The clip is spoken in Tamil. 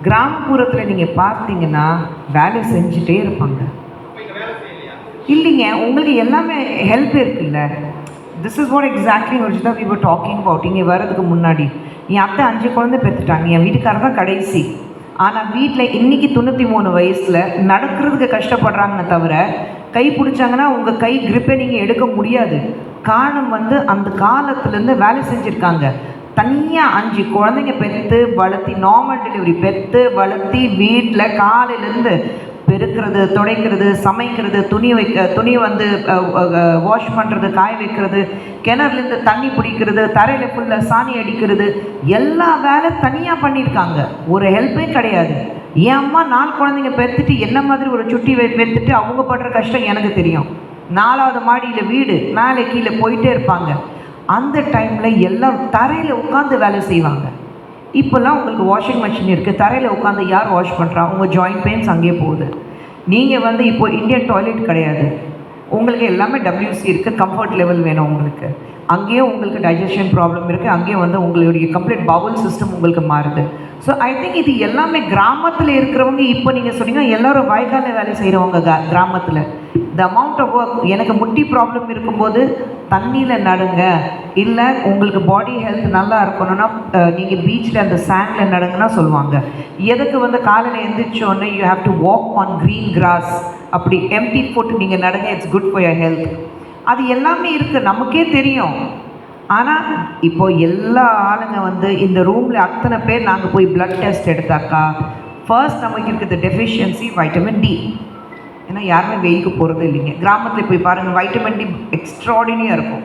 கிராமப்புறத்தில் நீங்கள் பார்த்தீங்கன்னா வேலை செஞ்சுட்டே இருப்பாங்க. இல்லைங்க, உங்களுக்கு எல்லாமே ஹெல்ப் இருக்குல்ல. This is what exactly original we were talking about. இங்கே வர்றதுக்கு முன்னாடி என் அத்தை 5 குழந்தை பெற்றுட்டாங்க. என் வீட்டுக்காரர் தான் கடைசி. ஆனால் வீட்டில் இன்றைக்கி 93 வயசில் நடக்கிறதுக்கு கஷ்டப்படுறாங்கன்னு தவிர கை பிடிச்சாங்கன்னா உங்கள் கை கிரிப்பை நீங்கள் எடுக்க முடியாது. காரணம் அந்த காலத்துலேருந்து வேலை செஞ்சுருக்காங்க. தனியாக 5 குழந்தைங்க பெற்று வளர்த்தி, நார்மல் டெலிவரி பெற்று வளர்த்தி, வீட்டில் காலையிலேருந்து பெருக்கிறது, துடைக்கிறது, சமைக்கிறது, துணி வாஷ் பண்ணுறது, காய வைக்கிறது, கிணறுலேருந்து தண்ணி பிடிக்கிறது, தரையில் ஃபுல்லாக சாணி அடிக்கிறது, எல்லா வேலை தனியாக பண்ணியிருக்காங்க. ஒரு ஹெல்ப்பே கிடையாது. என் அம்மா 4 குழந்தைங்க பெற்றுட்டு என்ன மாதிரி ஒரு சுட்டி பெற்றுட்டு அவங்க படுற கஷ்டம் எனக்கு தெரியும். 4வது மாடியில் வீடு, மேலே கீழே போயிட்டே இருப்பாங்க. அந்த டைமில் எல்லாம் தரையில் உட்காந்து வேலை செய்வாங்க. இப்போல்லாம் உங்களுக்கு வாஷிங் மிஷின் இருக்குது, தரையில் உட்காந்து யார் வாஷ் பண்ணுறா? உங்கள் ஜாயிண்ட் பெயின்ஸ் அங்கேயே போகுது. நீங்கள் இப்போ இந்தியன் டாய்லெட் கிடையாது, உங்களுக்கு எல்லாமே WC இருக்குது, கம்ஃபர்ட் லெவல் வேணும் உங்களுக்கு. அங்கேயே உங்களுக்கு டைஜஷன் ப்ராப்ளம் இருக்குது, அங்கேயே உங்களுடைய கம்ப்ளீட் பவுல் சிஸ்டம் உங்களுக்கு மாறுது. ஸோ ஐ திங்க் இது எல்லாமே கிராமத்தில் இருக்கிறவங்க. இப்போ நீங்கள் சொன்னீங்கன்னா எல்லோரும் வாய்க்காலில் வேலை செய்கிறவங்க கிராமத்தில். The amount of work. எனக்கு முட்டி ப்ராப்ளம் இருக்கும்போது தண்ணியில் நடுங்க, இல்லை உங்களுக்கு பாடி ஹெல்த் நல்லா இருக்கணும்னா நீங்கள் பீச்சில் அந்த சாண்டில் நடுங்கன்னா சொல்லுவாங்க. எதுக்கு காலையில் எழுந்திரிச்சோன்னே you have to walk on green grass, அப்படி எம்டி ஃபுட் நீங்கள் நடுங்க, it's good for your health. அது எல்லாமே இருக்குது, நமக்கே தெரியும். ஆனால் இப்போது எல்லா ஆளுங்க இந்த ரூமில் அத்தனை பேர் நாங்கள் போய் பிளட் டெஸ்ட் எடுத்தாக்கா ஃபர்ஸ்ட் நமக்கு இருக்குது டெஃபிஷியன்சி வைட்டமின் டி. ஏன்னா யாருமே வெயிலுக்கு போகிறது இல்லைங்க. கிராமத்தில் போய் பாருங்கள், வைட்டமின் டி எக்ஸ்ட்ராடினியாக இருக்கும்.